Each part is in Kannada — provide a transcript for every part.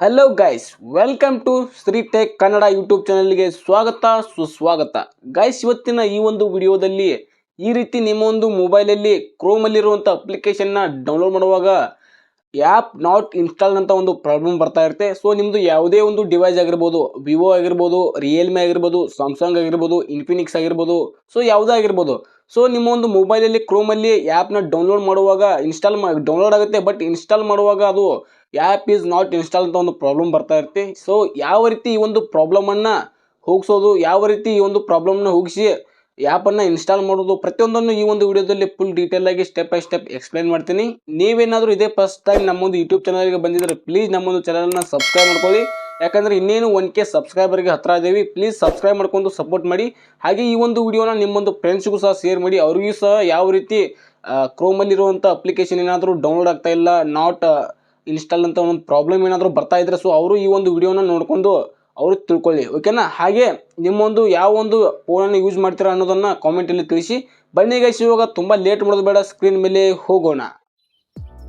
Hello guys, welcome to Shri tech Kannada YouTube ಚಾನಲ್ಗೆ ಸ್ವಾಗತ ಸುಸ್ವಾಗತ. ಗೈಸ್, ಇವತ್ತಿನ ಈ ಒಂದು ವಿಡಿಯೋದಲ್ಲಿ ಈ ರೀತಿ ನಿಮ್ಮ ಒಂದು ಮೊಬೈಲಲ್ಲಿ ಕ್ರೋಮಲ್ಲಿರುವಂಥ ಅಪ್ಲಿಕೇಶನ್ನ ಡೌನ್ಲೋಡ್ ಮಾಡುವಾಗ ಆ್ಯಪ್ ನಾಟ್ ಇನ್ಸ್ಟಾಲ್ ಅಂತ ಒಂದು ಪ್ರಾಬ್ಲಮ್ ಬರ್ತಾ ಇರುತ್ತೆ. ಸೊ ನಿಮ್ಮದು ಯಾವುದೇ ಒಂದು ಡಿವೈಸ್ ಆಗಿರ್ಬೋದು, ವಿವೋ ಆಗಿರ್ಬೋದು, ರಿಯಲ್ಮಿ ಆಗಿರ್ಬೋದು, ಸ್ಯಾಮ್ಸಂಗ್ ಆಗಿರ್ಬೋದು, ಇನ್ಫಿನಿಕ್ಸ್ ಆಗಿರ್ಬೋದು, ಸೊ ಯಾವುದೇ ಆಗಿರ್ಬೋದು. ಸೊ ನಿಮ್ಮ ಒಂದು ಮೊಬೈಲಲ್ಲಿ ಕ್ರೋಮಲ್ಲಿ ಆ್ಯಪ್ನ ಡೌನ್ಲೋಡ್ ಮಾಡುವಾಗ ಡೌನ್ಲೋಡ್ ಆಗುತ್ತೆ, ಬಟ್ ಇನ್ಸ್ಟಾಲ್ ಮಾಡುವಾಗ ಅದು ಆ್ಯಪ್ ಈಸ್ ನಾಟ್ ಇನ್ಸ್ಟಾಲ್ ಅಂತ ಒಂದು ಪ್ರಾಬ್ಲಮ್ ಬರ್ತಾ ಇರುತ್ತೆ. ಸೊ ಯಾವ ರೀತಿ ಈ ಒಂದು ಪ್ರಾಬ್ಲಮನ್ನು ಹೋಗಿಸೋದು, ಯಾವ ರೀತಿ ಈ ಒಂದು ಪ್ರಾಬ್ಲಮ್ನ ಹೋಗಿಸಿ ಆ್ಯಪನ್ನು ಇನ್ಸ್ಟಾಲ್ ಮಾಡೋದು, ಪ್ರತಿಯೊಂದನ್ನು ಈ ಒಂದು ವಿಡಿಯೋದಲ್ಲಿ ಫುಲ್ ಡೀಟೇಲ್ ಆಗಿ ಸ್ಟೆಪ್ ಬೈ ಸ್ಟೆಪ್ ಎಕ್ಸ್ಪ್ಲೈನ್ ಮಾಡ್ತೀನಿ. ನೀವೇನಾದರೂ ಇದೇ ಫಸ್ಟ್ ಟೈಮ್ ನಮ್ಮೊಂದು ಯೂಟ್ಯೂಬ್ ಚಾನಲ್ಗೆ ಬಂದಿದ್ದರೆ ಪ್ಲೀಸ್ ನಮ್ಮೊಂದು ಚಾನಲ್ನ ಸಬ್ಸ್ಕ್ರೈಬ್ ಮಾಡ್ಕೊಳ್ಳಿ. ಯಾಕಂದರೆ ಇನ್ನೇನು 1K ಸಬ್ಸ್ಕ್ರೈಬರ್ಗೆ ಹತ್ರ ಇದ್ದೀವಿ. ಪ್ಲೀಸ್ ಸಬ್ಸ್ಕ್ರೈಬ್ ಮಾಡ್ಕೊಂಡು ಸಪೋರ್ಟ್ ಮಾಡಿ. ಹಾಗೆ ಈ ಒಂದು ವಿಡಿಯೋನ ನಿಮ್ಮೊಂದು ಫ್ರೆಂಡ್ಸ್ಗೂ ಸಹ ಶೇರ್ ಮಾಡಿ. ಅವ್ರಿಗೂ ಸಹ ಯಾವ ರೀತಿ ಕ್ರೋಮಲ್ಲಿರುವಂಥ ಅಪ್ಲಿಕೇಶನ್ ಏನಾದರೂ ಡೌನ್ಲೋಡ್ ಆಗ್ತಾ ಇಲ್ಲ, ನಾಟ್ ಇನ್ಸ್ಟಾಲ್ ಅಂತ ಒಂದು ಪ್ರಾಬ್ಲಮ್ ಏನಾದರೂ ಬರ್ತಾ ಇದ್ರೆ, ಸೊ ಅವರು ಈ ಒಂದು ವಿಡಿಯೋನ ನೋಡಿಕೊಂಡು ಅವರು ತಿಳ್ಕೊಳ್ಳಿ, ಓಕೆನಾ. ಹಾಗೆ ನಿಮ್ಮೊಂದು ಯಾವ ಒಂದು ಫೋನನ್ನು ಯೂಸ್ ಮಾಡ್ತೀರಾ ಅನ್ನೋದನ್ನು ಕಾಮೆಂಟಲ್ಲಿ ತಿಳಿಸಿ. ಬನ್ನಿ ಗೈಸ್, ಇವಾಗ ತುಂಬ ಲೇಟ್ ಮಾಡೋದು ಬೇಡ, ಸ್ಕ್ರೀನ್ ಮೇಲೆ ಹೋಗೋಣ.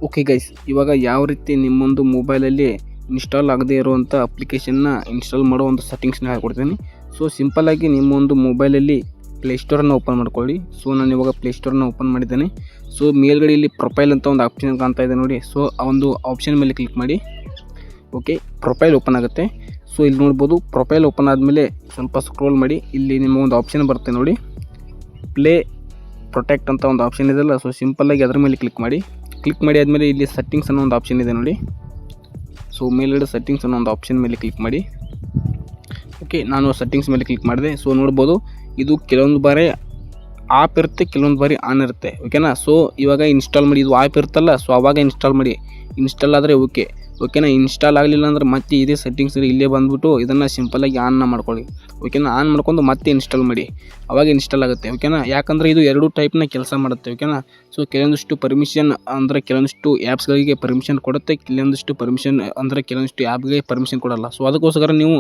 ಓಕೆ ಗೈಸ್, ಇವಾಗ ಯಾವ ರೀತಿ ನಿಮ್ಮೊಂದು ಮೊಬೈಲಲ್ಲಿ ಇನ್ಸ್ಟಾಲ್ ಆಗದೇ ಇರುವಂಥ ಅಪ್ಲಿಕೇಶನ್ನ ಇನ್ಸ್ಟಾಲ್ ಮಾಡೋ ಒಂದು ಸೆಟ್ಟಿಂಗ್ಸ್ನ ಹೇಳ್ಕೊಡ್ತೀನಿ. ಸೊ ಸಿಂಪಲ್ಲಾಗಿ ನಿಮ್ಮೊಂದು ಮೊಬೈಲಲ್ಲಿ ಪ್ಲೇಸ್ಟೋರನ್ನು ಓಪನ್ ಮಾಡ್ಕೊಳ್ಳಿ. ಸೊ ನಾನು ಇವಾಗ ಪ್ಲೇಸ್ಟೋರನ್ನ ಓಪನ್ ಮಾಡಿದ್ದೇನೆ. ಸೊ ಮೇಲ್ಗಡೆ ಇಲ್ಲಿ ಪ್ರೊಫೈಲ್ ಅಂತ ಒಂದು ಆಪ್ಷನ್ ಕಾಣ್ತಾ ಇದೆ ನೋಡಿ. ಸೊ ಆ ಒಂದು ಆಪ್ಷನ್ ಮೇಲೆ ಕ್ಲಿಕ್ ಮಾಡಿ. ಓಕೆ, ಪ್ರೊಫೈಲ್ ಓಪನ್ ಆಗುತ್ತೆ. ಸೊ ಇಲ್ಲಿ ನೋಡ್ಬೋದು, ಪ್ರೊಫೈಲ್ ಓಪನ್ ಆದಮೇಲೆ ಸ್ವಲ್ಪ ಸ್ಕ್ರೋಲ್ ಮಾಡಿ, ಇಲ್ಲಿ ನಿಮ್ಮ ಒಂದು ಆಪ್ಷನ್ ಬರುತ್ತೆ ನೋಡಿ, ಪ್ಲೇ ಪ್ರೊಟೆಕ್ಟ್ ಅಂತ ಒಂದು ಆಪ್ಷನ್ ಇದೆಯಲ್ಲ. ಸೊ ಸಿಂಪಲ್ಲಾಗಿ ಅದರ ಮೇಲೆ ಕ್ಲಿಕ್ ಮಾಡಿ ಆದಮೇಲೆ ಇಲ್ಲಿ ಸೆಟ್ಟಿಂಗ್ಸ್ ಅನ್ನೋ ಒಂದು ಆಪ್ಷನ್ ಇದೆ ನೋಡಿ. ಸೊ ಮೇಲ್ಗಡೆ ಸೆಟ್ಟಿಂಗ್ಸ್ ಅನ್ನೋ ಒಂದು ಆಪ್ಷನ್ ಮೇಲೆ ಕ್ಲಿಕ್ ಮಾಡಿ. ಓಕೆ, ನಾನು ಸೆಟ್ಟಿಂಗ್ಸ್ ಮೇಲೆ ಕ್ಲಿಕ್ ಮಾಡಿದೆ. ಸೊ ನೋಡ್ಬೋದು, ಇದು ಕೆಲವೊಂದು ಬಾರಿ ಆಪ್ ಇರುತ್ತೆ, ಕೆಲವೊಂದು ಬಾರಿ ಆನ್ ಇರುತ್ತೆ, ಓಕೆನಾ. ಸೊ ಇವಾಗ ಇನ್ಸ್ಟಾಲ್ ಮಾಡಿ, ಇದು ಆಪ್ ಇರುತ್ತಲ್ಲ, ಸೊ ಆವಾಗ ಇನ್ಸ್ಟಾಲ್ ಮಾಡಿ. ಇನ್ಸ್ಟಾಲ್ ಆದರೆ ಓಕೆನಾ. ಇನ್ಸ್ಟಾಲ್ ಆಗಲಿಲ್ಲ ಅಂದ್ರೆ ಮತ್ತೆ ಇದೇ ಸೆಟ್ಟಿಂಗ್ಸ್ ಇಲ್ಲೇ ಬಂದುಬಿಟ್ಟು ಇದನ್ನು ಸಿಂಪಲ್ಲಾಗಿ ಆನ್ನ ಮಾಡ್ಕೊಳ್ಳಿ, ಓಕೆನಾ. ಆನ್ ಮಾಡ್ಕೊಂಡು ಮತ್ತೆ ಇನ್ಸ್ಟಾಲ್ ಮಾಡಿ, ಅವಾಗ ಇನ್ಸ್ಟಾಲ್ ಆಗುತ್ತೆ, ಓಕೆನಾ. ಯಾಕಂದರೆ ಇದು ಎರಡು ಟೈಪ್ನ ಕೆಲಸ ಮಾಡುತ್ತೆ, ಓಕೆನಾ. ಸೊ ಕೆಲವೊಂದಿಷ್ಟು ಪರ್ಮಿಷನ್ ಅಂದರೆ ಕೆಲವೊಂದಿಷ್ಟು ಆ್ಯಪ್ಸ್ಗಳಿಗೆ ಪರ್ಮಿಷನ್ ಕೊಡುತ್ತೆ, ಕೆಲವೊಂದಿಷ್ಟು ಪರ್ಮಿಷನ್ ಅಂದರೆ ಕೆಲವೊಂದಿಷ್ಟು ಆ್ಯಪ್ಗೆ ಪರ್ಮಿಷನ್ ಕೊಡಲ್ಲ. ಸೊ ಅದಕ್ಕೋಸ್ಕರ ನೀವು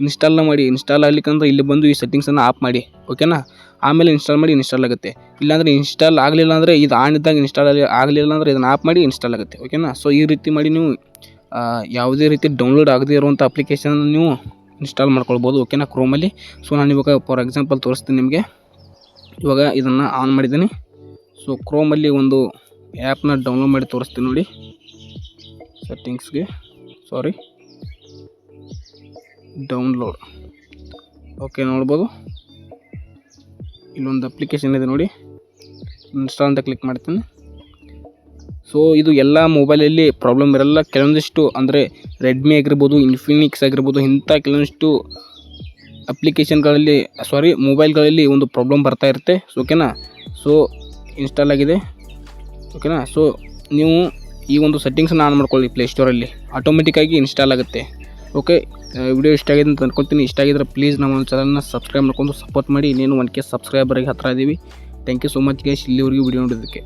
ಇನ್ಸ್ಟಾಲ್ನ ಮಾಡಿ. ಇನ್ಸ್ಟಾಲ್ ಆಗಲಿಕ್ಕಂದ್ರೆ ಇಲ್ಲಿ ಬಂದು ಈ ಸೆಟ್ಟಿಂಗ್ಸನ್ನು ಆಫ್ ಮಾಡಿ, ಓಕೆನಾ. ಆಮೇಲೆ ಇನ್ಸ್ಟಾಲ್ ಮಾಡಿ, ಇನ್ಸ್ಟಾಲ್ ಆಗುತ್ತೆ. ಇಲ್ಲಾಂದರೆ ಇನ್ಸ್ಟಾಲ್ ಆಗಲಿಲ್ಲ ಅಂದರೆ ಇದು ಆನ್ ಇದ್ದಾಗ ಇನ್ಸ್ಟಾಲ್ ಆಗಲಿಲ್ಲ ಅಂದರೆ ಇದನ್ನು ಆಫ್ ಮಾಡಿ ಇನ್ಸ್ಟಾಲ್ ಆಗುತ್ತೆ, ಓಕೆನಾ. ಸೊ ಈ ರೀತಿ ಮಾಡಿ ನೀವು ಯಾವುದೇ ರೀತಿ ಡೌನ್ಲೋಡ್ ಆಗದೇ ಇರುವಂಥ ಅಪ್ಲಿಕೇಶನ್ ನೀವು ಇನ್ಸ್ಟಾಲ್ ಮಾಡ್ಕೊಳ್ಬೋದು, ಓಕೆನಾ, ಕ್ರೋಮಲ್ಲಿ. ಸೊ ನಾನು ಇವಾಗ ಫಾರ್ ಎಕ್ಸಾಂಪಲ್ ತೋರಿಸ್ತೀನಿ ನಿಮಗೆ. ಇವಾಗ ಇದನ್ನು ಆನ್ ಮಾಡಿದ್ದೀನಿ. ಸೊ ಕ್ರೋಮಲ್ಲಿ ಒಂದು ಆ್ಯಪ್ನ ಡೌನ್ಲೋಡ್ ಮಾಡಿ ತೋರಿಸ್ತೀನಿ ನೋಡಿ. ಸೆಟ್ಟಿಂಗ್ಸ್ಗೆ ಡೌನ್ಲೋಡ್. ಓಕೆ, ನೋಡ್ಬೋದು ಇಲ್ಲೊಂದು ಅಪ್ಲಿಕೇಶನ್ ಇದೆ ನೋಡಿ, ಇನ್ಸ್ಟಾಲ್ ಅಂತ ಕ್ಲಿಕ್ ಮಾಡ್ತೀನಿ. ಸೊ ಇದು ಎಲ್ಲ ಮೊಬೈಲಲ್ಲಿ ಪ್ರಾಬ್ಲಮ್ ಇರಲ್ಲ. ಕೆಲವೊಂದಿಷ್ಟು ಅಂದರೆ ರೆಡ್ಮಿ ಆಗಿರ್ಬೋದು, ಇನ್ಫಿನಿಕ್ಸ್ ಆಗಿರ್ಬೋದು, ಇಂಥ ಕೆಲವೊಂದಿಷ್ಟು ಅಪ್ಲಿಕೇಶನ್ಗಳಲ್ಲಿ ಮೊಬೈಲ್ಗಳಲ್ಲಿ ಒಂದು ಪ್ರಾಬ್ಲಮ್ ಬರ್ತಾ ಇರುತ್ತೆ, ಓಕೆನಾ. ಸೊ ಇನ್ಸ್ಟಾಲ್ ಆಗಿದೆ, ಓಕೆನಾ. ಸೊ ನೀವು ಈ ಒಂದು ಸೆಟ್ಟಿಂಗ್ಸನ್ನು ಆನ್ ಮಾಡ್ಕೊಳ್ಳಿ ಪ್ಲೇಸ್ಟೋರಲ್ಲಿ, ಆಟೋಮೆಟಿಕ್ಕಾಗಿ ಇನ್ಸ್ಟಾಲ್ ಆಗುತ್ತೆ. ಓಕೆ, ವಿಡಿಯೋ ಇಷ್ಟ ಆಗಿದೆ ಅಂತ ಅಂದ್ಕೊಳ್ತೀನಿ. ಇಷ್ಟ ಆಗಿದ್ರೆ ಪ್ಲೀಸ್ ನಮ್ಮ ಚಾನಲ್ನ ಸಬ್ಸ್ಕ್ರೈಬ್ ಮಾಡ್ಕೊಂಡು ಸಪೋರ್ಟ್ ಮಾಡಿ. ಇನ್ನೇನು 1K ಸಬ್ಸ್ಕ್ರೈಬರ್ಗೆ ಹತ್ರ ಇದ್ದೀವಿ. Thank you so much guys, ಇಲ್ಲಿವರೆಗೂ ವಿಡಿಯೋ ನೋಡೋದಕ್ಕೆ.